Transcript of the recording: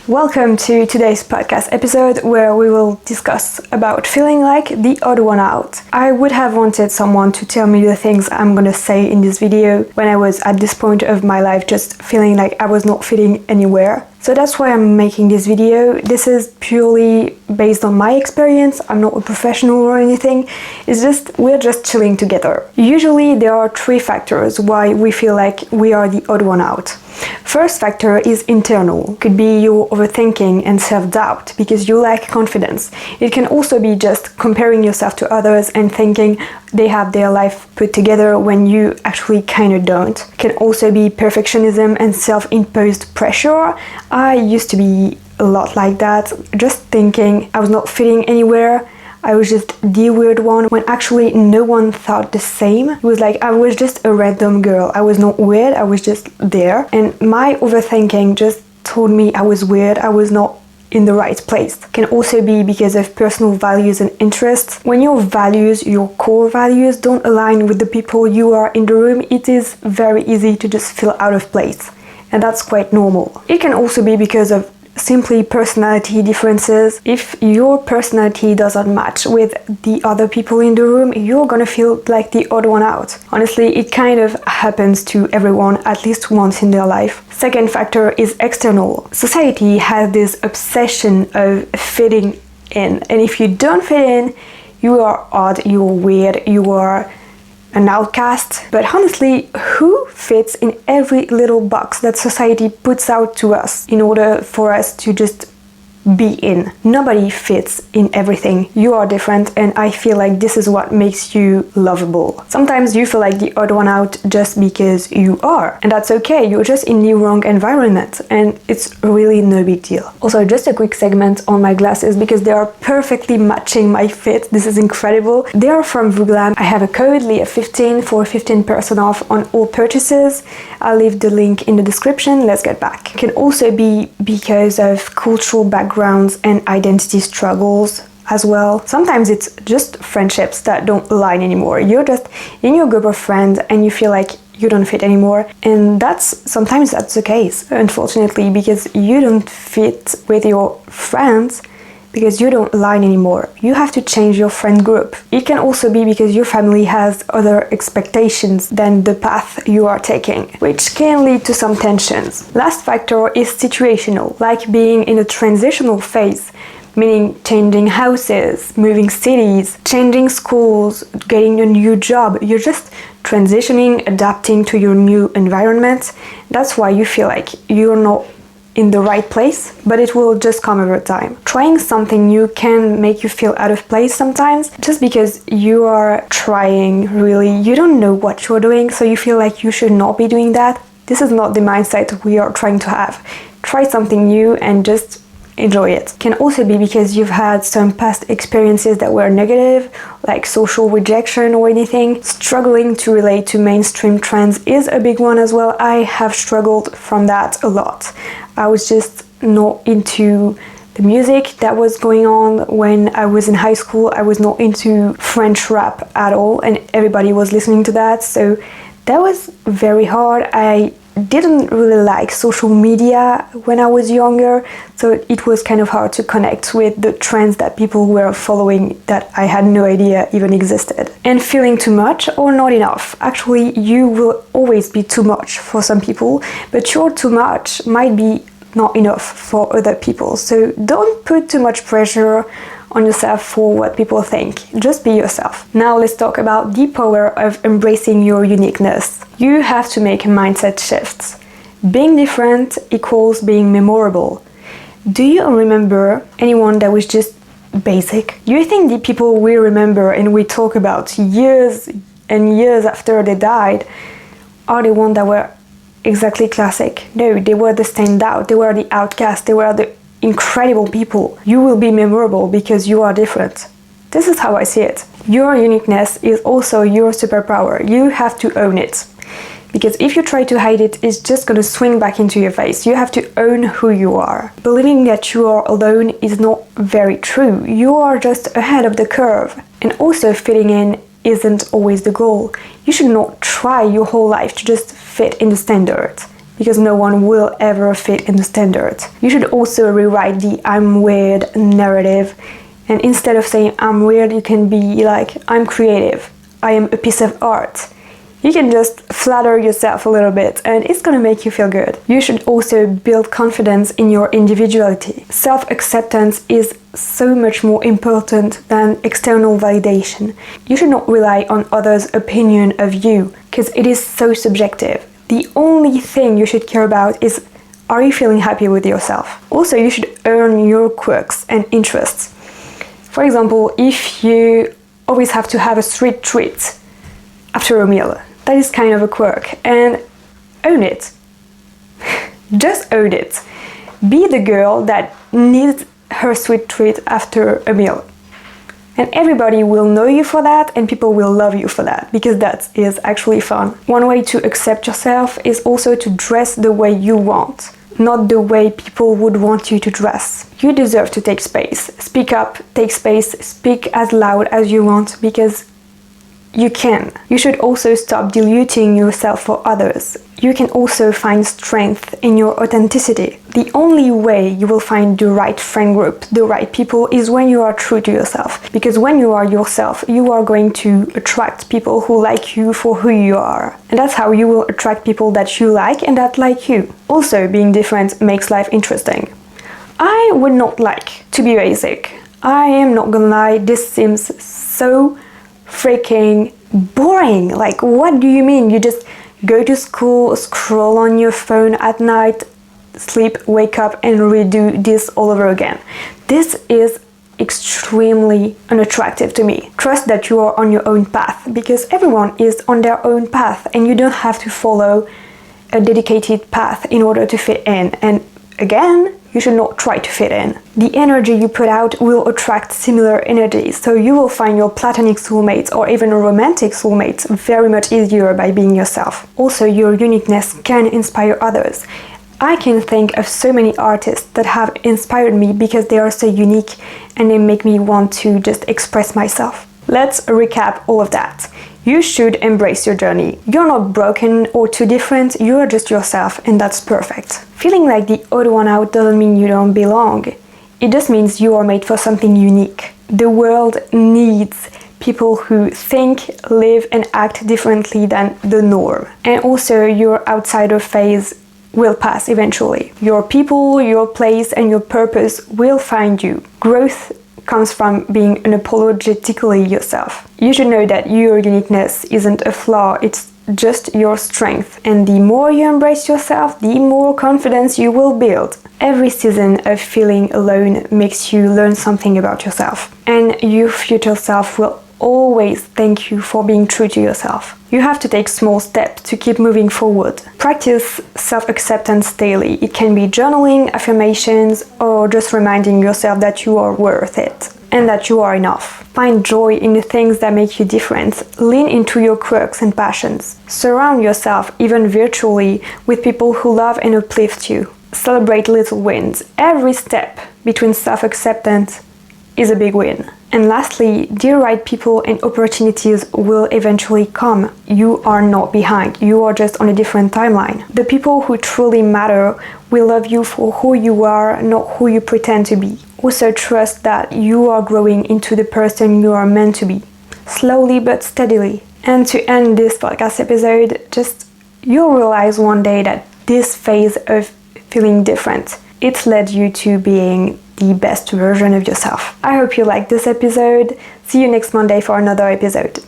Welcome to today's podcast episode where we will discuss about feeling like the odd one out. I would have wanted someone to tell me the things I'm gonna say in this video when I was at this point of my life just feeling like I was not fitting anywhere. So that's why I'm making this video. This is purely based on my experience. I'm not a professional or anything. It's just, we're just chilling together. Usually there are three factors why we feel like we are the odd one out. First factor is internal. It could be your overthinking and self-doubt because you lack confidence. It can also be just comparing yourself to others and thinking they have their life put together when you actually kind of don't. It can also be perfectionism and self-imposed pressure. I used to be a lot like that, just thinking I was not fitting anywhere. I was just the weird one when actually no one thought the same. It was like I was just a random girl. I was not weird, I was just there. And my overthinking just told me I was weird, I was not in the right place. It can also be because of personal values and interests. When your values, your core values, don't align with the people you are in the room, it is very easy to just feel out of place. And that's quite normal. It can also be because of simply personality differences. If your personality doesn't match with the other people in the room, you're gonna feel like the odd one out. Honestly, it kind of happens to everyone at least once in their life. Second factor is external. Society has this obsession of fitting in, and if you don't fit in, you are odd, you're weird, you are an outcast. But honestly, who fits in every little box that society puts out to us in order for us to just be in? Nobody fits in everything. You are different, and I feel like this is what makes you lovable. Sometimes you feel like the odd one out just because you are, and that's okay. You're just in the wrong environment, and it's really no big deal. Also, just a quick segment on my glasses because they are perfectly matching my fit. This is incredible. They are from Vooglam. I have a code LEA15 for 15% off on all purchases. I'll leave the link in the description. Let's get back. It can also be because of cultural backgrounds and identity struggles as well. Sometimes it's just friendships that don't align anymore. You're just in your group of friends and you feel like you don't fit anymore, and sometimes that's the case, unfortunately, because you don't fit with your friends because you don't align anymore. You have to change your friend group. It can also be because your family has other expectations than the path you are taking, which can lead to some tensions. Last factor is situational, like being in a transitional phase, meaning changing houses, moving cities, changing schools, getting a new job. You're just transitioning, adapting to your new environment. That's why you feel like you're not in the right place, but it will just come over time. Trying something new can make you feel out of place sometimes, just because you are trying, really. You don't know what you're doing, so you feel like you should not be doing that. This is not the mindset we are trying to have. Try something new and just enjoy it. It can also be because you've had some past experiences that were negative, like social rejection or anything. Struggling to relate to mainstream trends is a big one as well. I have struggled from that a lot. I was just not into the music that was going on when I was in high school. I was not into French rap at all, and everybody was listening to that, so that was very hard. I didn't really like social media when I was younger, so it was kind of hard to connect with the trends that people were following that I had no idea even existed. And feeling too much or not enough. Actually, you will always be too much for some people, but your too much might be not enough for other people. So don't put too much pressure on yourself for what people think. Just be yourself. Now let's talk about the power of embracing your uniqueness. You have to make mindset shifts. Being different equals being memorable. Do you remember anyone that was just basic? Do you think the people we remember and we talk about years and years after they died are the ones that were exactly classic? No, they were the standout, they were the outcast, they were the incredible people. You will be memorable because you are different. This is how I see it. Your uniqueness is also your superpower. You have to own it. Because if you try to hide it, it's just gonna swing back into your face. You have to own who you are. Believing that you are alone is not very true. You are just ahead of the curve. And also fitting in isn't always the goal. You should not try your whole life to just fit in the standard. because no one will ever fit in the standard. You should also rewrite the I'm weird narrative, and instead of saying I'm weird, you can be like I'm creative, I am a piece of art. You can just flatter yourself a little bit and it's gonna make you feel good. You should also build confidence in your individuality. Self-acceptance is so much more important than external validation. You should not rely on others' opinion of you, because it is so subjective. The only thing you should care about is, are you feeling happy with yourself? Also, you should earn your quirks and interests. For example, if you always have to have a sweet treat after a meal, that is kind of a quirk, and own it. Just own it. Be the girl that needs her sweet treat after a meal. And everybody will know you for that, and people will love you for that, because that is actually fun. One way to accept yourself is also to dress the way you want, not the way people would want you to dress. You deserve to take space. Speak up, take space, speak as loud as you want, because you can. You should also stop diluting yourself for others. You can also find strength in your authenticity. The only way you will find the right friend group, the right people, is when you are true to yourself. Because when you are yourself, you are going to attract people who like you for who you are. And that's how you will attract people that you like and that like you. Also, being different makes life interesting. I would not like to be basic. I am not gonna lie, this seems so freaking boring. Like, what do you mean? You just go to school, scroll on your phone at night, sleep, wake up, and redo this all over again. This is extremely unattractive to me. Trust that you are on your own path, because everyone is on their own path, and you don't have to follow a dedicated path in order to fit in. And again, you should not try to fit in. The energy you put out will attract similar energies, so you will find your platonic soulmates or even romantic soulmates very much easier by being yourself. Also, your uniqueness can inspire others. I can think of so many artists that have inspired me because they are so unique and they make me want to just express myself. Let's recap all of that. You should embrace your journey. You're not broken or too different, you are just yourself, and that's perfect. Feeling like the odd one out doesn't mean you don't belong. It just means you are made for something unique. The world needs people who think, live, and act differently than the norm. And also, your outsider phase will pass eventually. Your people, your place, and your purpose will find you. Growth comes from being unapologetically yourself. You should know that your uniqueness isn't a flaw, it's just your strength. And the more you embrace yourself, the more confidence you will build. Every season of feeling alone makes you learn something about yourself. And your future self will always thank you for being true to yourself. You have to take small steps to keep moving forward. Practice self-acceptance daily. It can be journaling, affirmations, or just reminding yourself that you are worth it and that you are enough. Find joy in the things that make you different. Lean into your quirks and passions. Surround yourself, even virtually, with people who love and uplift you. Celebrate little wins. Every step between self-acceptance is a big win. And lastly, the right people and opportunities will eventually come. You are not behind, you are just on a different timeline. The people who truly matter will love you for who you are, not who you pretend to be. Also trust that you are growing into the person you are meant to be, slowly but steadily. And to end this podcast episode, just you'll realize one day that this phase of feeling different, it led you to being the best version of yourself. I hope you liked this episode. See you next Monday for another episode.